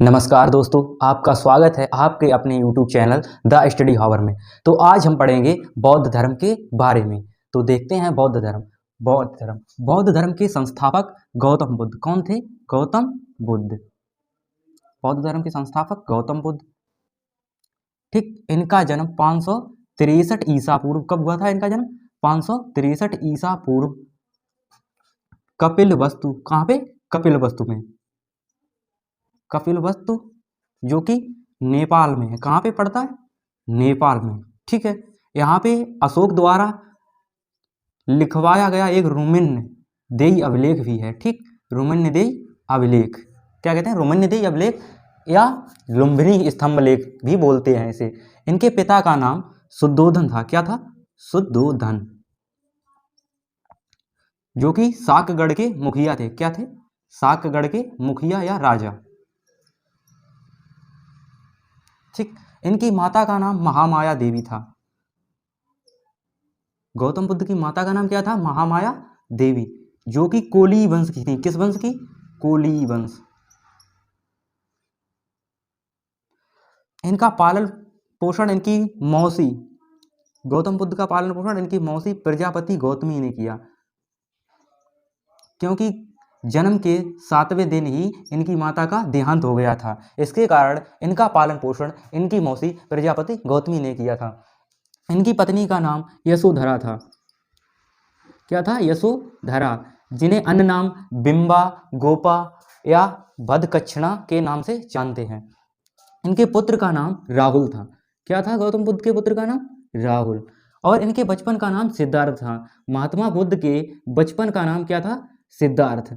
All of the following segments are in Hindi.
नमस्कार दोस्तों, आपका स्वागत है आपके अपने YouTube चैनल द स्टडी हावर में। तो आज हम पढ़ेंगे बौद्ध धर्म के बारे में। तो देखते हैं बौद्ध धर्म के संस्थापक गौतम बुद्ध कौन थे? गौतम बुद्ध, बौद्ध धर्म के संस्थापक गौतम बुद्ध। ठीक, इनका जन्म 563 ईसा पूर्व कब हुआ था? इनका जन्म 563 ईसा पूर्व कपिलवस्तु, कहाँ पे? कपिलवस्तु में। कपिलवस्तु जो कि नेपाल में है। कहाँ पे पड़ता है? नेपाल में। ठीक है, यहाँ पे अशोक द्वारा लिखवाया गया एक रोमन्यदेही अभिलेख भी है। ठीक, रोमन्यदेही अभिलेख, क्या कहते हैं? रोमन्यदेही अभिलेख या लुम्बिनी स्तंभ लेख भी बोलते हैं इसे। इनके पिता का नाम शुद्धोधन था। क्या था? शुद्धोधन, जो कि शाकगढ़ के मुखिया थे। क्या थे? शाकगढ़ के मुखिया या राजा। ठीक, इनकी माता का नाम महामाया देवी था। गौतम बुद्ध की माता का नाम क्या था? महामाया देवी, जो कि कोली वंश की थी। किस वंश की? कोली वंश। इनका पालन पोषण इनकी मौसी, गौतम बुद्ध का पालन पोषण इनकी मौसी प्रजापति गौतमी ने किया, क्योंकि जन्म के 7वें दिन ही इनकी माता का देहांत हो गया था। इसके कारण इनका पालन पोषण इनकी मौसी प्रजापति गौतमी ने किया था। इनकी पत्नी का नाम यशोधरा था। क्या था? यशोधरा, जिन्हें अन्य नाम बिंबा, गोपा या भदकक्षणा के नाम से जानते हैं। इनके पुत्र का नाम राहुल था। क्या था गौतम बुद्ध के पुत्र का नाम? राहुल। और इनके बचपन का नाम सिद्धार्थ था। महात्मा बुद्ध के बचपन का नाम क्या था? सिद्धार्थ।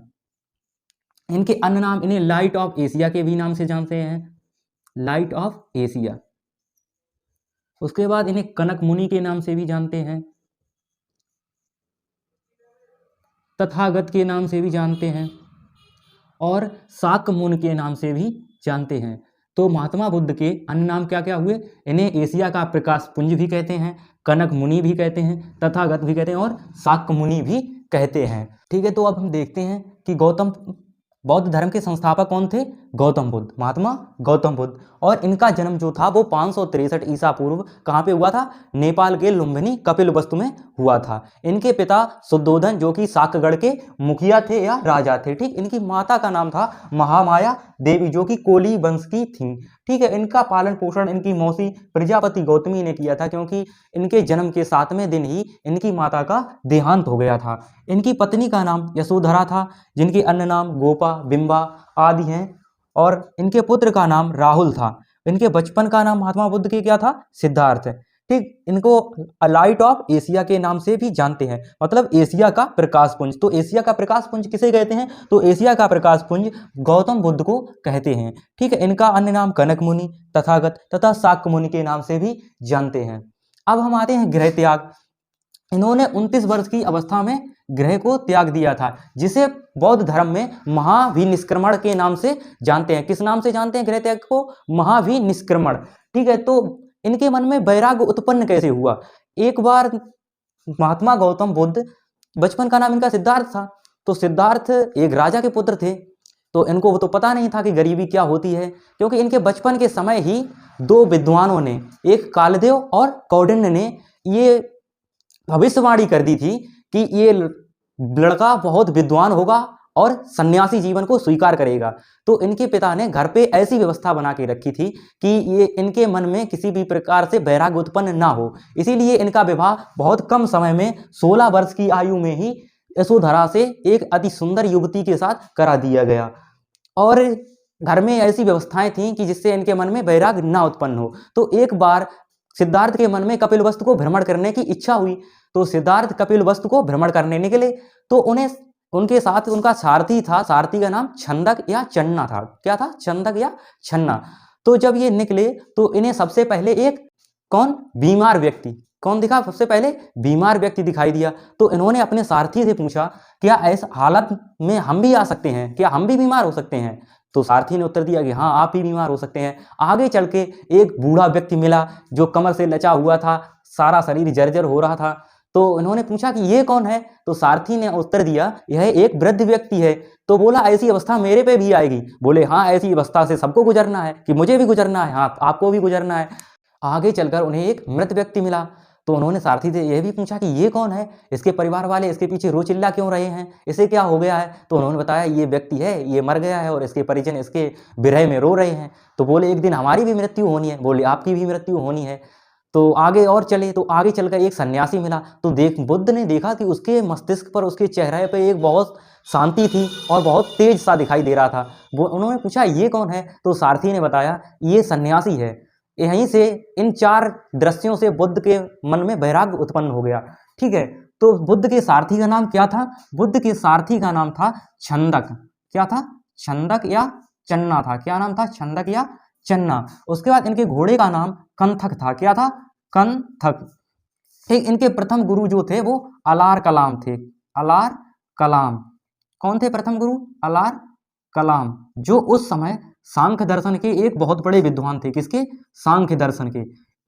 इनके अन्य नाम, इन्हें लाइट ऑफ एशिया के भी नाम से जानते हैं, लाइट ऑफ एशिया। उसके बाद इन्हें कनक मुनि के नाम से भी जानते हैं, तथागत के नाम से भी जानते हैं, और शाक मुनि के नाम से भी जानते हैं। तो महात्मा बुद्ध के अन्य नाम क्या क्या हुए? इन्हें एशिया का प्रकाश पुंज भी कहते हैं, कनक मुनि भी कहते हैं, तथागत भी कहते हैं, और शाक मुनि भी कहते हैं। ठीक है, तो अब हम देखते हैं कि बौद्ध धर्म के संस्थापक कौन थे? गौतम बुद्ध, महात्मा गौतम बुद्ध। और इनका जन्म जो था वो 563 ईसा पूर्व कहाँ पे हुआ था? नेपाल के लुम्बिनी कपिलवस्तु में हुआ था। इनके पिता शुद्धोधन, जो कि शाकगढ़ के मुखिया थे या राजा थे। ठीक, इनकी माता का नाम था महामाया देवी, जो कि कोली वंश की थी। ठीक है, इनका पालन पोषण इनकी मौसी प्रजापति गौतमी ने किया था, क्योंकि इनके जन्म के 7वें दिन ही इनकी माता का देहांत हो गया था। इनकी पत्नी का नाम यशोधरा था, जिनके अन्य नाम गोपा, बिंबा आदि हैं, और इनके पुत्र का नाम राहुल था। इनके बचपन का नाम महात्मा बुद्ध के क्या था? सिद्धार्थ। ठीक, इनको लाइट ऑफ एशिया के नाम से भी जानते हैं, मतलब एशिया का प्रकाश पुंज। तो एशिया का प्रकाश पुंज किसे कहते हैं? तो एशिया का प्रकाश पुंज गौतम बुद्ध को कहते हैं। ठीक है, इनका अन्य नाम कनक मुनि, तथागत तथा शाक्य मुनि के नाम से भी जानते हैं। अब हम आते हैं गृह त्याग। इन्होंने 29 वर्ष की अवस्था में गृह को त्याग दिया था, जिसे बौद्ध धर्म में महाविनिष्क्रमण के नाम से जानते हैं। किस नाम से जानते हैं गृह त्याग को? महाविनिष्क्रमण। ठीक है, तो इनके मन में वैराग्य उत्पन्न कैसे हुआ? एक बार महात्मा गौतम बुद्ध, बचपन का नाम इनका सिद्धार्थ था, तो सिद्धार्थ एक राजा के पुत्र थे। तो इनको वो तो पता नहीं था कि गरीबी क्या होती है, क्योंकि इनके बचपन के समय ही दो विद्वानों ने, एक कालदेव और कौंडिन्य ने, ये भविष्यवाणी कर दी थी कि ये लड़का बहुत विद्वान होगा और सन्यासी जीवन को स्वीकार करेगा। तो इनके पिता ने घर पे ऐसी व्यवस्था बना के रखी थी कि ये इनके मन में किसी भी प्रकार से वैराग्य उत्पन्न ना हो। इसीलिए इनका विवाह बहुत कम समय में 16 वर्ष की आयु में ही यशोधरा से एक अति सुंदर युवती के साथ करा दिया गया। और घर में ऐसी व्यवस्थाएं थीं कि जिससे इनके मन में वैराग्य ना उत्पन्न हो। तो एक बार सिद्धार्थ के मन में कपिलवस्तु को भ्रमण करने की इच्छा हुई, तो सिद्धार्थ कपिलवस्तु को भ्रमण करने निकले। तो उन्हें उनके साथ उनका सारथी था, सारथी का नाम छंदक या चन्ना था। क्या था? छंदक या छन्ना। तो जब ये निकले तो इन्हें सबसे पहले एक बीमार व्यक्ति कौन दिखा? सबसे पहले बीमार व्यक्ति दिखाई दिया। तो इन्होंने अपने सारथी से पूछा, क्या इस हालत में हम भी आ सकते हैं? क्या हम भी बीमार हो सकते हैं? तो सारथी ने उत्तर दिया कि हाँ, आप भी बीमार हो सकते हैं। आगे चल के एक बूढ़ा व्यक्ति मिला, जो कमर से लचा हुआ था, सारा शरीर जर्जर हो रहा था। तो इन्होंने पूछा कि ये कौन है, तो सारथी ने उत्तर दिया यह एक वृद्ध व्यक्ति है। तो बोला ऐसी अवस्था मेरे पे भी आएगी? बोले हाँ, ऐसी अवस्था से सबको गुजरना है, कि मुझे भी गुजरना है, हाँ आपको भी गुजरना है। आगे चलकर उन्हें एक मृत व्यक्ति मिला, तो उन्होंने सारथी से यह भी पूछा कि ये कौन है, इसके परिवार वाले इसके पीछे रो चिल्ला क्यों रहे हैं, इसे क्या हो गया है? तो उन्होंने बताया ये व्यक्ति है, ये मर गया है और इसके परिजन इसके विरह में रो रहे हैं। तो बोले एक दिन हमारी भी मृत्यु होनी है। बोले आपकी भी मृत्यु होनी है। तो आगे और चले, तो आगे चलकर एक सन्यासी मिला, तो बुद्ध ने देखा कि उसके मस्तिष्क पर, उसके चेहरे पर एक बहुत शांति थी और बहुत तेज सा दिखाई दे रहा था। वो उन्होंने पूछा ये कौन है, तो सारथी ने बताया ये सन्यासी है। यहीं से इन 4 दृश्यों से बुद्ध के मन में वैराग्य उत्पन्न हो गया। ठीक है, तो बुद्ध के सारथी का नाम क्या था? बुद्ध के सारथी का नाम था छंदक। क्या था? छंदक या चन्ना था। क्या नाम था? छंदक या चन्ना। उसके बाद इनके घोड़े का नाम कंथक था। क्या था? कंथक। ठीक, इनके प्रथम गुरु जो थे वो अलार कलाम थे। अलार कलाम। कौन थे प्रथम गुरु? अलार कलाम, जो उस समय सांख्य दर्शन के एक बहुत बड़े विद्वान थे। किसके? सांख्य दर्शन के।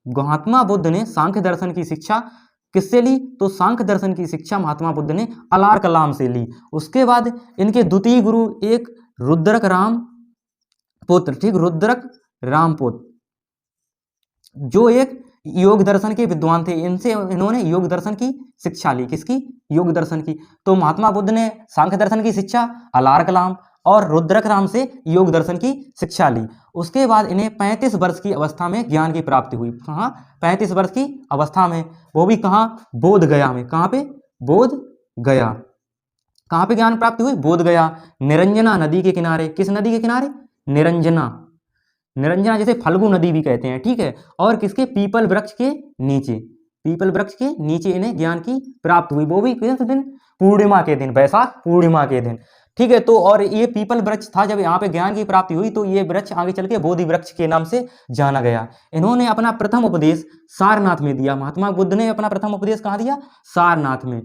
महात्मा बुद्ध ने सांख्य दर्शन की शिक्षा किससे ली? तो सांख्य दर्शन की शिक्षा महात्मा बुद्ध ने अलार कलाम से ली। उसके बाद इनके द्वितीय गुरु एक रुद्रक राम पुत्र, ठीक, रुद्रक रामपुत्र, जो एक योग दर्शन के विद्वान थे। इनसे इन्होंने योग दर्शन की शिक्षा ली। किसकी? योग दर्शन की। तो महात्मा बुद्ध ने सांख्य दर्शन की शिक्षा अलार कलाम और रुद्रक राम से योग दर्शन की शिक्षा ली। उसके बाद इन्हें 35 वर्ष की अवस्था में ज्ञान की प्राप्ति हुई। कहाँ? 35 वर्ष की अवस्था में, वो भी कहाँ? बोध गया में। कहाँ पे? बोध गया। कहाँ पे ज्ञान प्राप्ति हुई? बोध गया, निरंजना नदी के किनारे। किस नदी के किनारे? निरंजना। निरंजना जैसे फल्गु नदी भी कहते हैं। ठीक है, और किसके? पीपल वृक्ष के नीचे। पीपल वृक्ष के नीचे इन्हें ज्ञान की प्राप्त हुई। वो भी किस दिन? पूर्णिमा के दिन, वैशाख पूर्णिमा के दिन। ठीक है, तो और ये पीपल वृक्ष था जब यहाँ पे ज्ञान की प्राप्ति हुई, तो ये वृक्ष आगे चल के बोधि वृक्ष के नाम से जाना गया। इन्होंने अपना प्रथम उपदेश सारनाथ में दिया। महात्मा बुद्ध ने अपना प्रथम उपदेश कहाँ दिया? सारनाथ में,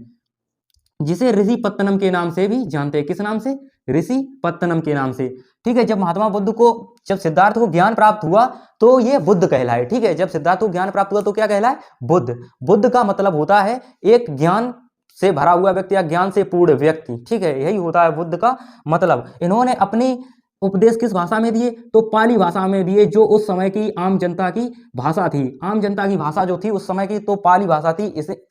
जिसे ऋषि पत्तनम के नाम से भी जानते हैं। किस नाम से? ऋषि पत्तनम के नाम से। ठीक है, जब महात्मा बुद्ध को, जब सिद्धार्थ को ज्ञान प्राप्त हुआ तो ये बुद्ध कहलाए। ठीक है, जब सिद्धार्थ को ज्ञान प्राप्त हुआ तो क्या कहलाए? बुद्ध। बुद्ध का मतलब होता है एक ज्ञान से भरा हुआ व्यक्ति या ज्ञान से पूर्ण व्यक्ति। ठीक है, यही होता है बुद्ध का मतलब। इन्होंने अपनी उपदेश किस भाषा में दिए? तो पाली भाषा में दिए, जो उस समय की आम जनता की भाषा थी। आम जनता की भाषा जो थी उस समय की, तो पाली भाषा थी।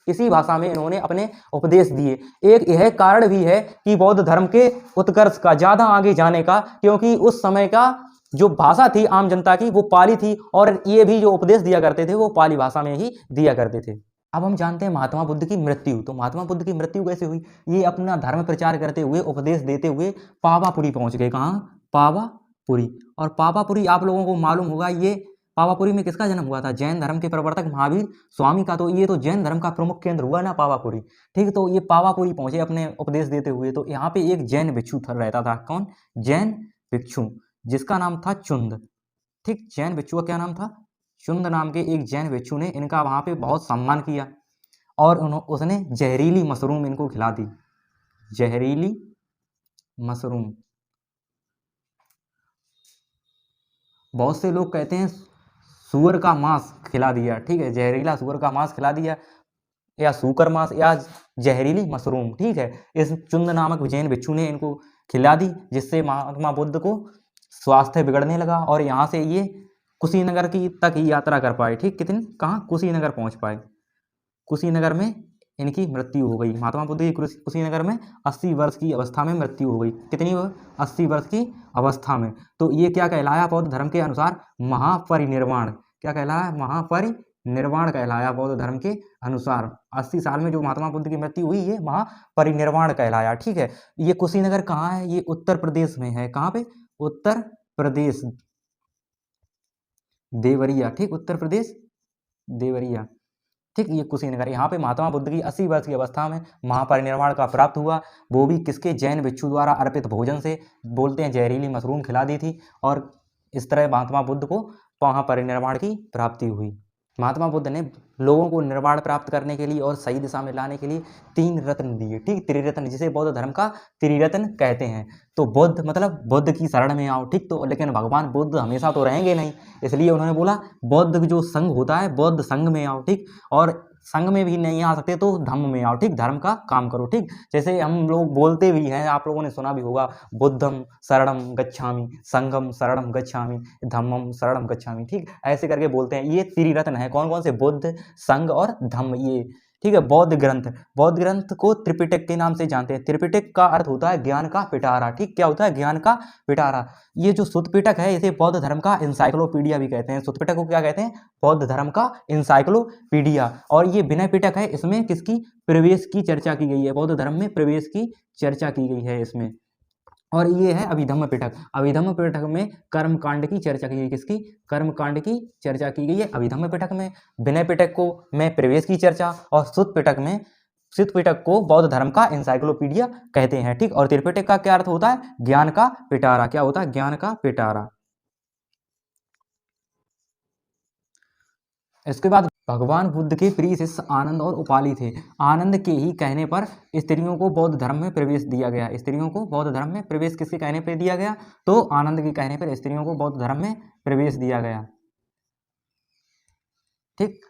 इसी भाषा में इन्होंने अपने उपदेश दिए। एक यह कारण भी है कि बौद्ध धर्म के उत्कर्ष का, ज्यादा आगे जाने का, क्योंकि उस समय का जो भाषा थी आम जनता की वो पाली थी, और ये भी जो उपदेश दिया करते थे वो पाली भाषा में ही दिया करते थे। अब हम जानते हैं महात्मा बुद्ध की मृत्यु। तो महात्मा बुद्ध की मृत्यु कैसे हुई? ये अपना धर्म प्रचार करते हुए, उपदेश देते हुए पावापुरी पहुंच गए। कहाँ? पावापुरी। और पावापुरी आप लोगों को मालूम होगा, ये पावापुरी में किसका जन्म हुआ था? जैन धर्म के प्रवर्तक महावीर स्वामी का। तो ये तो जैन धर्म का प्रमुख केंद्र हुआ ना पावापुरी। ठीक, तो ये पावापुरी पहुंचे अपने उपदेश देते हुए। तो यहाँ पे एक जैन भिक्षु रहता था। कौन? जैन भिक्षु, जिसका नाम था चुंद। ठीक, जैन भिक्षु का क्या नाम था? चुंद नाम के एक जैन भिक्षु ने इनका वहां पे बहुत सम्मान किया, और उसने जहरीली मशरूम इनको खिला दी। जहरीली मशरूम। बहुत से लोग कहते हैं सूअर का मांस खिला दिया। ठीक है, जहरीला सूअर का मांस खिला दिया, या सूकर मांस, या जहरीली मशरूम। ठीक है, इस चुंद नामक जैन भिक्षु ने इनको खिला दी, जिससे महात्मा बुद्ध को स्वास्थ्य बिगड़ने लगा, और यहाँ से ये कुशीनगर की तक ही यात्रा कर पाए। ठीक, कितनी? कहाँ? कुशीनगर पहुंच पाए। कुशीनगर में इनकी मृत्यु हो गई। महात्मा बुद्ध की कुशीनगर में 80 वर्ष की अवस्था में मृत्यु हो गई। कितनी? 80 वर्ष की अवस्था में। तो ये क्या कहलाया बौद्ध धर्म के अनुसार? महापरिनिर्वाण। क्या कहलाया? महापरिनिर्वाण कहलाया बौद्ध धर्म के अनुसार। 80 साल में जो महात्मा बुद्ध की मृत्यु हुई, ये महापरिनिर्वाण कहलाया। ठीक है, ये कुशीनगर कहाँ है? ये उत्तर प्रदेश में है। कहाँ पे? उत्तर प्रदेश, देवरिया। ठीक, उत्तर प्रदेश देवरिया। ठीक, ये कुशीनगर। यहाँ पे महात्मा बुद्ध की 80 वर्ष की अवस्था में महापरिनिर्वाण का प्राप्त हुआ। वो भी किसके? जैन भिक्षु द्वारा अर्पित भोजन से। बोलते हैं जहरीली मशरूम खिला दी थी, और इस तरह महात्मा बुद्ध को महापरिनिर्वाण की प्राप्ति हुई। महात्मा बुद्ध ने लोगों को निर्वाण प्राप्त करने के लिए और सही दिशा में लाने के लिए 3 रत्न दिए। ठीक, त्रिरत्न, जिसे बौद्ध धर्म का त्रिरत्न कहते हैं। तो बुद्ध मतलब बुद्ध की शरण में आओ। ठीक, तो लेकिन भगवान बुद्ध हमेशा तो रहेंगे नहीं, इसलिए उन्होंने बोला बौद्ध जो संघ होता है, बौद्ध संघ में आओ। ठीक, और संघ में भी नहीं आ सकते तो धम्म में आओ, ठीक, धर्म का काम करो, ठीक। जैसे हम लोग बोलते भी हैं, आप लोगों ने सुना भी होगा, बुद्धम शरणम गच्छामि, संघम शरणम गच्छामि, धम्मम शरणम गच्छामि, ठीक, ऐसे करके बोलते हैं। ये त्रिरत्न है, कौन कौन से? बुद्ध, संघ और धम्म, ये, ठीक है। बौद्ध ग्रंथ को त्रिपिटक के नाम से जानते हैं। त्रिपिटक का अर्थ होता है ज्ञान का पिटारा, ठीक, क्या होता है? ज्ञान का पिटारा। ये जो सुत्त पिटक है इसे बौद्ध धर्म का इंसाइक्लोपीडिया भी कहते हैं। सुत्त पिटक को क्या कहते हैं? बौद्ध धर्म का इंसाइक्लोपीडिया। और ये विनय पिटक है, इसमें किसकी? प्रवेश की चर्चा की गई है, बौद्ध धर्म में प्रवेश की चर्चा की गई है इसमें। और ये है अभिधम्म पिटक। अभिधम्म पिटक में कर्म कांड की चर्चा की गई, किसकी? कर्म कांड की चर्चा की गई है अभिधम्म पिटक में। विनय पिटक को में प्रवेश की चर्चा, और सुत्त पिटक को बौद्ध धर्म का इंसाइक्लोपीडिया कहते हैं, ठीक। और त्रिपिटक का क्या अर्थ होता है? ज्ञान का पिटारा। क्या होता है? ज्ञान का पिटारा। इसके बाद भगवान बुद्ध के प्रिय शिष्य आनंद और उपाली थे। आनंद के ही कहने पर स्त्रियों को बौद्ध धर्म में प्रवेश दिया गया। स्त्रियों को बौद्ध धर्म में प्रवेश किसके कहने पर दिया गया? तो आनंद के कहने पर स्त्रियों को बौद्ध धर्म में प्रवेश दिया गया, ठीक।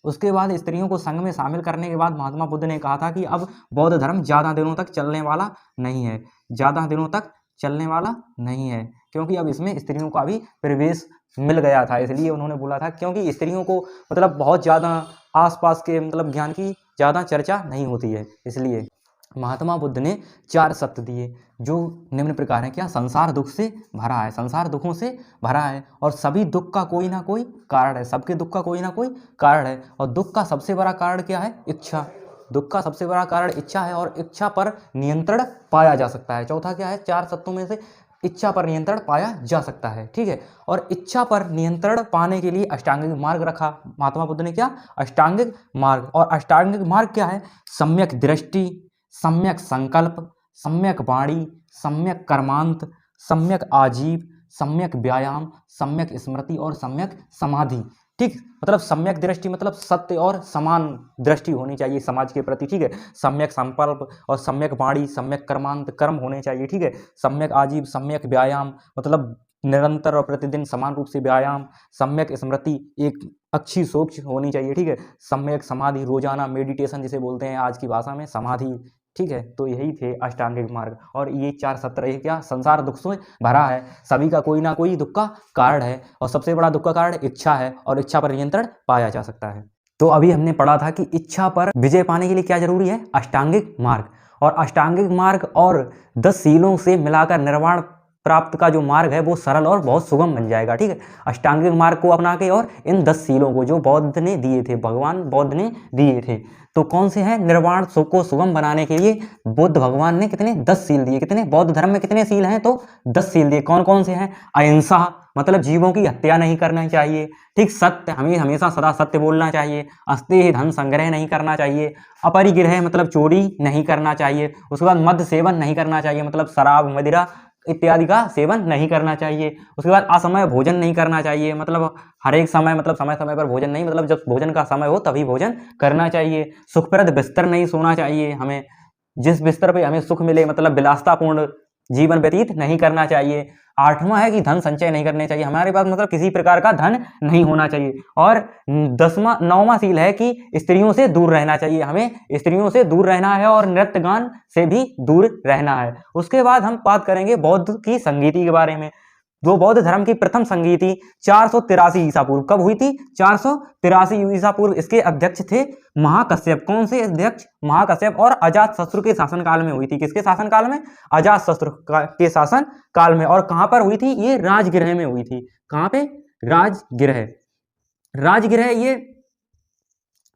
उसके बाद स्त्रियों को संघ में शामिल करने के बाद महात्मा बुद्ध ने कहा था कि अब बौद्ध धर्म ज़्यादा दिनों तक चलने वाला नहीं है, ज़्यादा दिनों तक चलने वाला नहीं है, क्योंकि अब इसमें स्त्रियों का भी प्रवेश मिल गया था। इसलिए उन्होंने बोला था, क्योंकि स्त्रियों को मतलब बहुत ज़्यादा आसपास के मतलब ज्ञान की ज़्यादा चर्चा नहीं होती है, इसलिए महात्मा बुद्ध ने 4 सत्य दिए जो निम्न प्रकार हैं। क्या? संसार दुख से भरा है, संसार दुखों से भरा है, और सभी दुख का कोई ना कोई कारण है, सबके दुख का कोई ना कोई कारण है। और दुख का सबसे बड़ा कारण क्या है? इच्छा। दुख का सबसे बड़ा कारण इच्छा है, और इच्छा पर नियंत्रण पाया जा सकता है। चौथा क्या है? 4 सत्यों में से इच्छा पर नियंत्रण पाया जा सकता है, ठीक है। और इच्छा पर नियंत्रण पाने के लिए अष्टांगिक मार्ग रखा महात्मा बुद्ध ने। क्या? अष्टांगिक मार्ग। और अष्टांगिक मार्ग क्या है? सम्यक दृष्टि, सम्यक संकल्प, सम्यक वाणी, सम्यक कर्मांत, सम्यक आजीव, सम्यक व्यायाम, सम्यक स्मृति और सम्यक समाधि, ठीक। मतलब सम्यक दृष्टि मतलब सत्य और समान दृष्टि होनी चाहिए समाज के प्रति, ठीक है। सम्यक संकल्प और सम्यक वाणी, सम्यक कर्मांत, कर्म होने चाहिए, ठीक है। सम्यक आजीव, सम्यक व्यायाम मतलब निरंतर और प्रतिदिन समान रूप से व्यायाम। सम्यक स्मृति एक अच्छी सोच होनी चाहिए, ठीक है। सम्यक समाधि रोजाना मेडिटेशन जिसे बोलते हैं आज की भाषा में समाधि, ठीक है। तो यही थे अष्टांगिक मार्ग। और ये 4 सत्र है। क्या? संसार दुख से भरा है, सभी का कोई ना कोई दुख का कारण है, और सबसे बड़ा दुख का कारण इच्छा है, और इच्छा पर नियंत्रण पाया जा सकता है। तो अभी हमने पढ़ा था कि इच्छा पर विजय पाने के लिए क्या जरूरी है? अष्टांगिक मार्ग। और अष्टांगिक मार्ग और 10 शीलों से मिलाकर निर्वाण प्राप्त का जो मार्ग है वो सरल और बहुत सुगम बन जाएगा, ठीक है। अष्टांगिक मार्ग को अपना के और इन 10 शीलों को जो बौद्ध ने दिए थे, भगवान बौद्ध ने दिए थे, तो कौन से हैं? निर्वाण सुख को सुगम बनाने के लिए बुद्ध भगवान ने कितने? 10 शील दिए। कितने? बौद्ध धर्म में कितने शील हैं? तो 10 शील दिए। कौन कौन से हैं? अहिंसा मतलब जीवों की हत्या नहीं करना चाहिए, ठीक। सत्य, हमें हमेशा सदा सत्य बोलना चाहिए। अस्तेय धन संग्रह नहीं करना चाहिए। अपरिग्रह मतलब चोरी नहीं करना चाहिए। उसके बाद मद्य सेवन नहीं करना चाहिए, मतलब शराब, मदिरा इत्यादि का सेवन नहीं करना चाहिए। उसके बाद असमय भोजन नहीं करना चाहिए, मतलब हर एक समय, मतलब समय समय पर भोजन नहीं, मतलब जब भोजन का समय हो तभी भोजन करना चाहिए। सुखप्रद बिस्तर नहीं सोना चाहिए, हमें जिस बिस्तर पे हमें सुख मिले, मतलब विलासतापूर्ण जीवन व्यतीत नहीं करना चाहिए। 8वां है कि धन संचय नहीं करने चाहिए, हमारे पास मतलब किसी प्रकार का धन नहीं होना चाहिए। और 9वां शील है कि स्त्रियों से दूर रहना चाहिए, हमें स्त्रियों से दूर रहना है और नृत्य गान से भी दूर रहना है। उसके बाद हम बात करेंगे बौद्ध की संगीति के बारे में। जो बौद्ध धर्म की प्रथम संगीति 483 ईसा पूर्व कब हुई थी? 483 ईसा पूर्व। इसके अध्यक्ष थे महाकश्यप। कौन से अध्यक्ष? महाकश्यप। और अजातशत्रु के शासनकाल में हुई थी। किसके शासनकाल में? अजातशत्रु के शासन काल में। और कहां पर हुई थी? ये राजगृह में हुई थी। कहां पे? राजगृह। राजगृह ये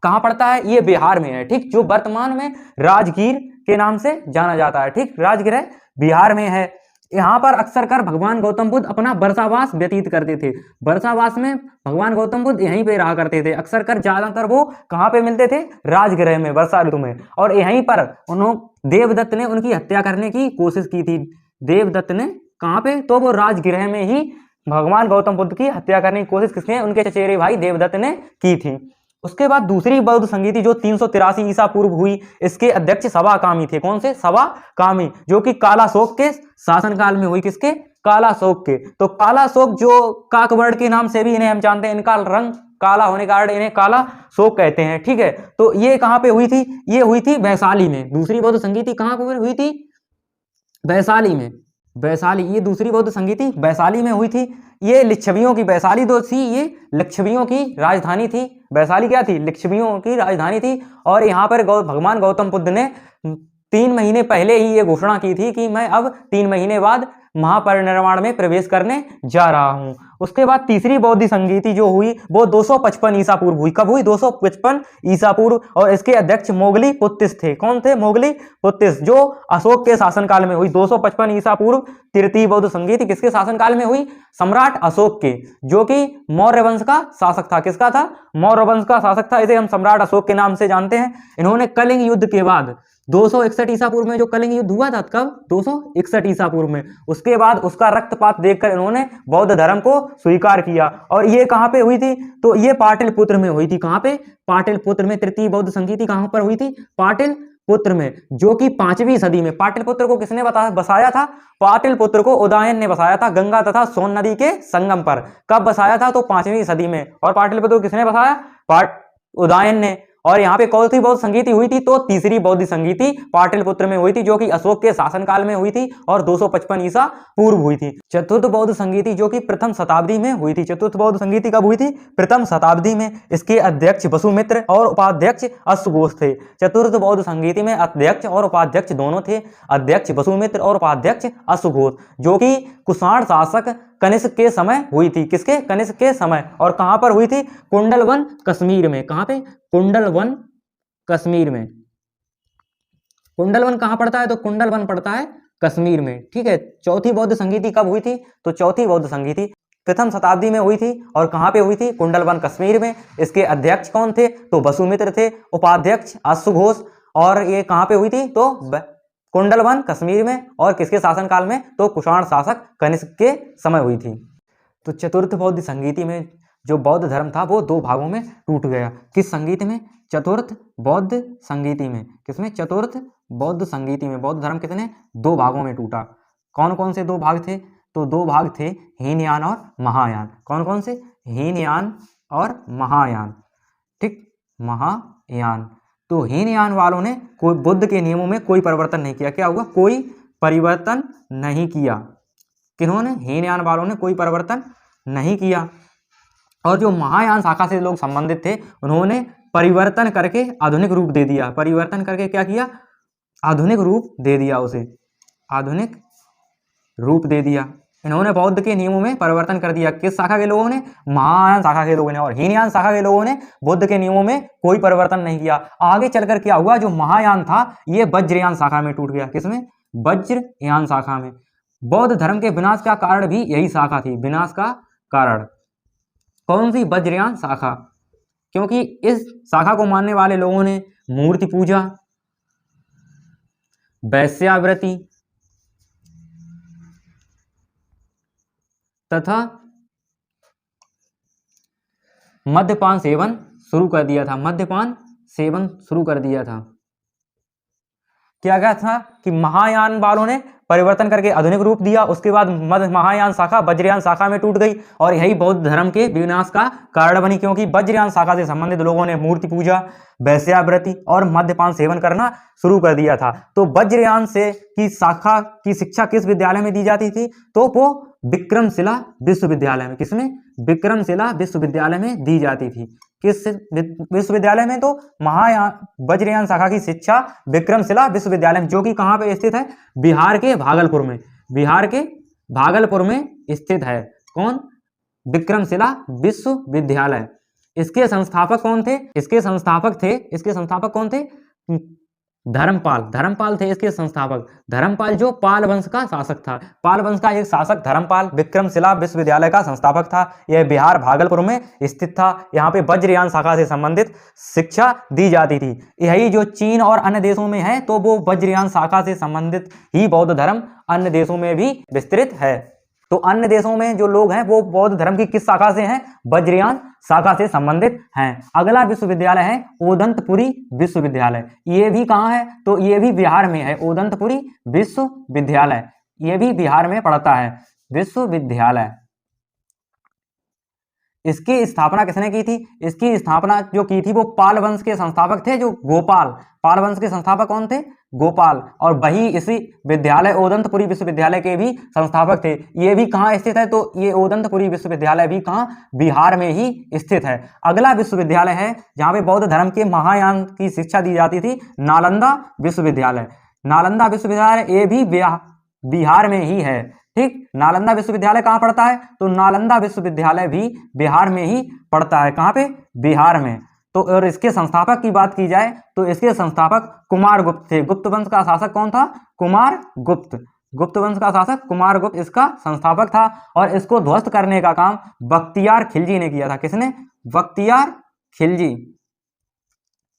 कहां पड़ता है? ये बिहार में है, ठीक, जो वर्तमान में राजगीर के नाम से जाना जाता है, ठीक। राजगृह बिहार में है। यहाँ पर अक्सर कर भगवान गौतम बुद्ध अपना वर्षावास व्यतीत करते थे। वर्षावास में भगवान गौतम बुद्ध यहीं पे रहा करते थे। अक्सर कर ज्यादातर वो कहाँ पे मिलते थे? राजगृह में, वर्षा ऋतु में। और यहीं पर देवदत्त ने उनकी हत्या करने की कोशिश की थी। देवदत्त ने कहाँ पे? तो वो राजगृह में ही भगवान गौतम बुद्ध की हत्या करने की कोशिश किसने? उनके चचेरे भाई देवदत्त ने की थी। उसके बाद दूसरी बौद्ध संगीति जो 383 ईसा पूर्व हुई, इसके अध्यक्ष सवाकामी थे। कौन से? सवाकामी, जो कि कालाशोक के शासनकाल में हुई। किसके? कालाशोक के। तो कालाशोक जो काकवर्ण के नाम से भी इन्हें हम जानते हैं, इनका रंग काला होने के कारण इन्हें काला शोक कहते हैं। ठीक है, तो ये कहाँ पे हुई थी? ये हुई थी वैशाली में। दूसरी बौद्ध संगीति कहाँ पर हुई थी? वैशाली में। वैशाली, ये दूसरी बौद्ध संगीति वैशाली में हुई थी। ये लिच्छवियों की, वैशाली तो थी ये लिच्छवियों की राजधानी थी। वैशाली क्या थी? लिच्छवियों की राजधानी थी। और यहाँ पर भगवान गौतम बुद्ध ने 3 महीने पहले ही ये घोषणा की थी कि मैं अब 3 महीने बाद महापरिनिर्वाण में प्रवेश करने जा रहा हूं। उसके बाद तीसरी बौद्ध संगीति जो हुई वो 255 ईसा पूर्व हुई। कब हुई? 255 ईसा पूर्व। और इसके अध्यक्ष मोगली पुत्तिस थे। कौन थे? मोगली पुत्तिस, जो अशोक के शासनकाल में हुई। 255 ईसा पूर्व तृतीय बौद्ध संगीति किसके शासनकाल में हुई? सम्राट अशोक के, जो कि मौर्य वंश का शासक था। किसका था? मौर्य वंश का शासक था। इसे हम सम्राट अशोक के नाम से जानते हैं। इन्होंने कलिंग युद्ध के बाद 261 ईसा पूर्व में जो कलिंग युद्ध हुआ था, कब? 261 ईसा पूर्व में। उसके बाद उसका रक्तपात देखकर इन्होंने बौद्ध धर्म को स्वीकार किया। और ये कहां पे हुई थी? तो ये पाटलिपुत्र में हुई थी। कहां पे? पाटलिपुत्र में। तृतीय बौद्ध संगीति कहां पर हुई थी? पाटलिपुत्र में, जो कि 5वीं सदी में। पाटलिपुत्र को किसने बसाया था? पाटलिपुत्र को उदयन ने बसाया था, गंगा तथा सोन नदी के संगम पर। कब बसाया था? तो 5वीं सदी में। और पाटलिपुत्र को किसने बसाया? उदयन ने। और यहाँ पे कौन सी बौद्ध संगीति हुई थी? तो तीसरी बौद्ध संगीति पाटलिपुत्र में हुई थी, जो कि अशोक के शासनकाल में हुई थी और 255 ईसा पूर्व हुई थी। चतुर्थ बौद्ध संगीति जो कि प्रथम शताब्दी में हुई थी। चतुर्थ बौद्ध संगीति कब हुई थी? प्रथम शताब्दी में। इसके अध्यक्ष वसुमित्र और उपाध्यक्ष अश्वघोष थे। चतुर्थ बौद्ध संगीति में अध्यक्ष और उपाध्यक्ष दोनों थे। अध्यक्ष वसुमित्र और उपाध्यक्ष अश्वघोष, जो कि कुषाण शासक कनिष्क के समय हुई थी। किसके? कनिष्क के समय। और कहां पर हुई थी? कुंडलवन, कश्मीर में। कहां पे? कुंडलवन, कश्मीर में। कुंडलवन कहां पड़ता है? तो कुंडलवन पड़ता है कश्मीर में। ठीक है। चौथी बौद्ध संगीति कब हुई थी? तो चौथी बौद्ध संगीति प्रथम शताब्दी में हुई थी। और कहां पे हुई थी? कुंडलवन, कश्मीर में। इसके अध्यक्ष कौन थे? तो वसुमित्र थे। उपाध्यक्ष अश्वघोष। और ये कहां पे हुई थी? तो कुंडलवन, कश्मीर में। और किसके शासनकाल में? तो कुषाण शासक कनिष्क के समय हुई थी। तो चतुर्थ बौद्ध संगीति में जो बौद्ध धर्म था वो 2 भागों में टूट गया। किस संगीति में? चतुर्थ बौद्ध संगीति में। किसमें? चतुर्थ बौद्ध संगीति में बौद्ध धर्म कितने? 2 भागों में टूटा। कौन कौन से 2 भाग थे? तो 2 भाग थे, हीनयान और महायान। कौन कौन से? हीनयान और महायान। ठीक, महायान। तो हीनयान वालों ने कोई बुद्ध के नियमों में कोई परिवर्तन नहीं किया। क्या हुआ? कोई परिवर्तन नहीं किया। किन्होंने? हीनयान वालों ने कोई परिवर्तन नहीं किया। और जो महायान शाखा से लोग संबंधित थे, उन्होंने परिवर्तन करके आधुनिक रूप दे दिया। परिवर्तन करके क्या किया? आधुनिक रूप दे दिया, उसे आधुनिक रूप दे दिया। इन्होंने बौद्ध के नियमों में परिवर्तन कर दिया। किस शाखा के लोगों ने? महायान शाखा के लोगों ने। और हीनयान शाखा के लोगों ने बुद्ध के नियमों में कोई परिवर्तन नहीं किया। आगे चलकर क्या हुआ? जो महायान था ये वज्रयान शाखा में टूट गया। किसमें? वज्रयान शाखा में। बौद्ध धर्म के विनाश का कारण भी यही शाखा थी। विनाश का कारण कौन सी? वज्रयान शाखा। क्योंकि इस शाखा को मानने वाले लोगों ने मूर्ति पूजा, वैश्यावृत्ति तथा मद्यपान सेवन शुरू कर दिया था। मद्यपान सेवन शुरू कर दिया था। क्या था कि महायान वालों ने परिवर्तन करके आधुनिक रूप दिया। उसके बाद महायान शाखा वज्रयान शाखा में टूट गई और यही बौद्ध धर्म के विनाश का कारण बनी। क्योंकि वज्रयान शाखा से संबंधित लोगों ने मूर्ति पूजा, वैश्यावृत्ति और मद्यपान सेवन करना शुरू कर दिया था। तो वज्रयान से की शाखा की शिक्षा किस विद्यालय में दी जाती थी? तो वो विक्रमशिला विश्वविद्यालय में। किसमें? विक्रमशिला विश्वविद्यालय में दी जाती थी। किस विश्वविद्यालय में? तो महायान वज्रयान शाखा की शिक्षा विक्रमशिला विश्वविद्यालय में, जो कि कहां पे स्थित है? बिहार के भागलपुर में। बिहार के भागलपुर में स्थित है। कौन? विक्रमशिला विश्वविद्यालय। इसके संस्थापक कौन थे? इसके संस्थापक कौन थे? धर्मपाल। धर्मपाल थे इसके संस्थापक। धर्मपाल जो पाल वंश का शासक था। पाल वंश का एक शासक धर्मपाल विक्रमशिला विश्वविद्यालय का संस्थापक था। यह बिहार भागलपुर में स्थित था। यहाँ पे वज्रयान शाखा से संबंधित शिक्षा दी जाती थी। यही जो चीन और अन्य देशों में है, तो वो वज्रयान शाखा से संबंधित ही बौद्ध धर्म अन्य देशों में भी विस्तृत है। तो अन्य देशों में जो लोग हैं वो बौद्ध धर्म की किस शाखा से हैं? वज्रयान शाखा से संबंधित हैं। अगला विश्वविद्यालय है ओदंतपुरी विश्वविद्यालय। ये भी कहाँ है? तो ये भी बिहार में है। ओदंतपुरी विश्वविद्यालय ये भी बिहार में पड़ता है। विश्वविद्यालय इसकी स्थापना किसने की थी? इसकी स्थापना जो की थी वो पाल वंश के संस्थापक थे, जो गोपाल, पाल वंश के संस्थापक कौन थे? गोपाल। और वही इसी विद्यालय ओदंतपुरी विश्वविद्यालय के भी संस्थापक थे। ये भी कहाँ स्थित है? तो ये ओदंतपुरी विश्वविद्यालय भी कहाँ? बिहार में ही स्थित है। अगला विश्वविद्यालय है जहाँ पे बौद्ध धर्म के महायान की शिक्षा दी जाती थी, नालंदा विश्वविद्यालय। नालंदा विश्वविद्यालय ये भी बिहार में ही है। ठीक, नालंदा विश्वविद्यालय कहाँ पड़ता है? तो नालंदा विश्वविद्यालय भी बिहार में ही पड़ता है। कहाँ पे? बिहार में। तो और इसके संस्थापक की बात की जाए तो इसके संस्थापक कुमार गुप्त थे। गुप्त वंश का शासक कौन था? कुमार गुप्त। गुप्त वंश का शासक कुमार गुप्त इसका संस्थापक था। और इसको ध्वस्त करने का काम बख्तियार खिलजी ने किया था। किसने? बख्तियार खिलजी।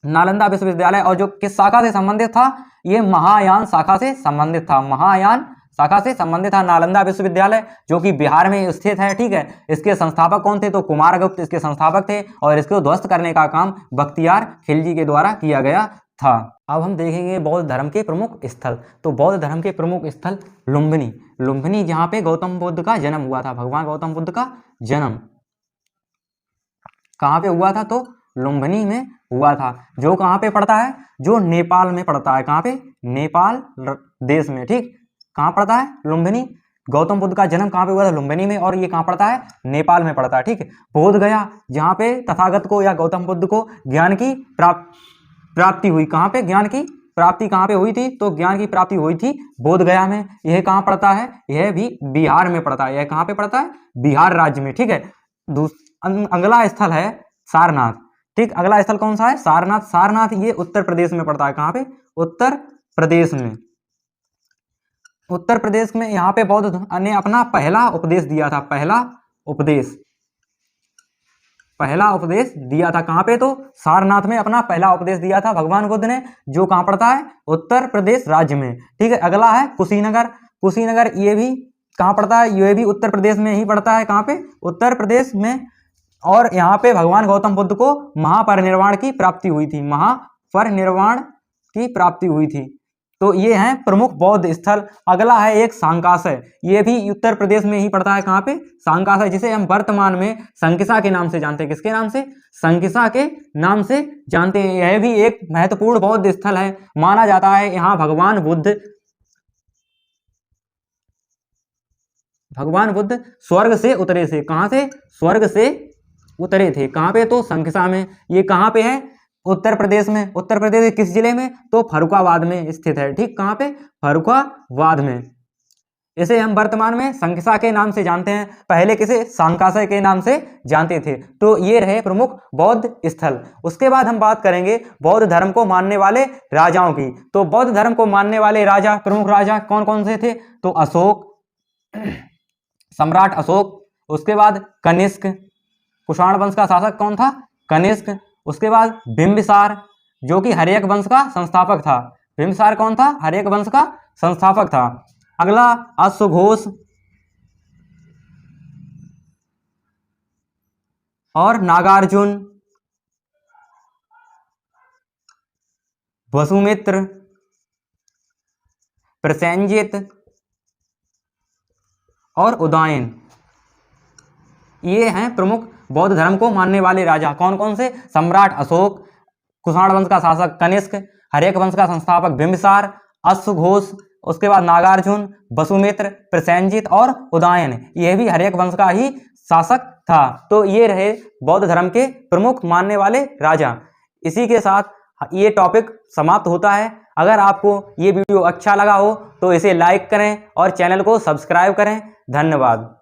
नालंदा विश्वविद्यालय और जो किस शाखा से संबंधित था? ये महायान शाखा से संबंधित था। महायान शाखा से संबंधित था नालंदा विश्वविद्यालय, जो कि बिहार में स्थित है। ठीक है, इसके संस्थापक कौन थे? तो कुमार गुप्त इसके संस्थापक थे। और इसको ध्वस्त करने का काम बख्तियार खिलजी के द्वारा किया गया था। अब हम देखेंगे बौद्ध धर्म के प्रमुख स्थल। तो बौद्ध धर्म के प्रमुख स्थल लुम्बिनी। लुम्बिनी जहाँ पे गौतम बुद्ध का जन्म हुआ था। भगवान गौतम बुद्ध का जन्म कहाँ पे हुआ था? तो लुम्बिनी में हुआ था, जो कहाँ पे पड़ता है? जो नेपाल में पड़ता है। कहाँ पे? नेपाल देश में। ठीक, कहाँ पड़ता है? लुम्बिनी। गौतम बुद्ध का जन्म कहाँ पे हुआ था? लुम्बिनी में। और ये कहाँ पड़ता है? नेपाल में पड़ता है। ठीक है, बोध गया जहाँ पे तथागत को या गौतम बुद्ध को ज्ञान की प्राप्ति हुई। कहाँ पे ज्ञान की प्राप्ति कहाँ पे हुई थी? तो ज्ञान की प्राप्ति हुई थी बोध गया में। यह कहाँ पड़ता है? यह भी बिहार में पड़ता है। यह कहाँ पे पड़ता है? बिहार राज्य में। ठीक है, अगला स्थल है सारनाथ। ठीक, अगला स्थल कौन सा है? सारनाथ। सारनाथ ये उत्तर प्रदेश में पड़ता है। कहाँ पे? उत्तर प्रदेश में। उत्तर प्रदेश में यहाँ पे बौद्ध ने अपना पहला उपदेश दिया था। पहला उपदेश दिया था। कहाँ पे? तो सारनाथ में अपना पहला उपदेश दिया था भगवान बुद्ध ने, जो कहाँ पड़ता है? उत्तर प्रदेश राज्य में। ठीक है, अगला है कुशीनगर। कुशीनगर ये भी कहाँ पड़ता है? ये भी उत्तर प्रदेश में ही पड़ता है। कहाँ पे? उत्तर प्रदेश में। और यहाँ पे भगवान गौतम बुद्ध को महापरिनिर्वाण की प्राप्ति हुई थी। महापरिनिर्वाण की प्राप्ति हुई थी। तो ये हैं प्रमुख बौद्ध स्थल। अगला है एक सांकासय। ये भी उत्तर प्रदेश में ही पड़ता है। कहाँ पे? सांकासय, जिसे हम वर्तमान में संकिसा के नाम से जानते हैं। किसके नाम से? संकिसा के नाम से जानते हैं। यह भी एक महत्वपूर्ण बौद्ध स्थल है। माना जाता है यहाँ भगवान बुद्ध स्वर्ग से उतरे थे। कहाँ से? स्वर्ग से उतरे थे। कहाँ पे? तो संकिसा में। ये कहाँ पे है? उत्तर प्रदेश में। उत्तर प्रदेश के किस जिले में? तो फर्रुखाबाद में स्थित है। ठीक, कहाँ पे? फर्रुखाबाद में। इसे हम वर्तमान में संकिसा के नाम से जानते हैं। पहले किसे? सांकासय के नाम से जानते थे। तो ये रहे प्रमुख बौद्ध स्थल। उसके बाद हम बात करेंगे बौद्ध धर्म को मानने वाले राजाओं की। तो बौद्ध धर्म को मानने वाले राजा, प्रमुख राजा कौन कौन से थे? तो अशोक, सम्राट अशोक। उसके बाद कनिष्क, कुषाण वंश का शासक कौन था? कनिष्क। उसके बाद बिंबिसार, जो कि हर्यक वंश का संस्थापक था। बिंबिसार कौन था? हर्यक वंश का संस्थापक था। अगला अश्वघोष और नागार्जुन, वसुमित्र, प्रसेनजित और उदयन। ये हैं प्रमुख बौद्ध धर्म को मानने वाले राजा। कौन कौन से? सम्राट अशोक, कुषाण वंश का शासक कनिष्क, हर्यक वंश का संस्थापक बिंबिसार, अश्वघोष, उसके बाद नागार्जुन, वसुमित्र, प्रसेनजित और उदयन। यह भी हर्यक वंश का ही शासक था। तो ये रहे बौद्ध धर्म के प्रमुख मानने वाले राजा। इसी के साथ ये टॉपिक समाप्त होता है। अगर आपको ये वीडियो अच्छा लगा हो तो इसे लाइक करें और चैनल को सब्सक्राइब करें। धन्यवाद।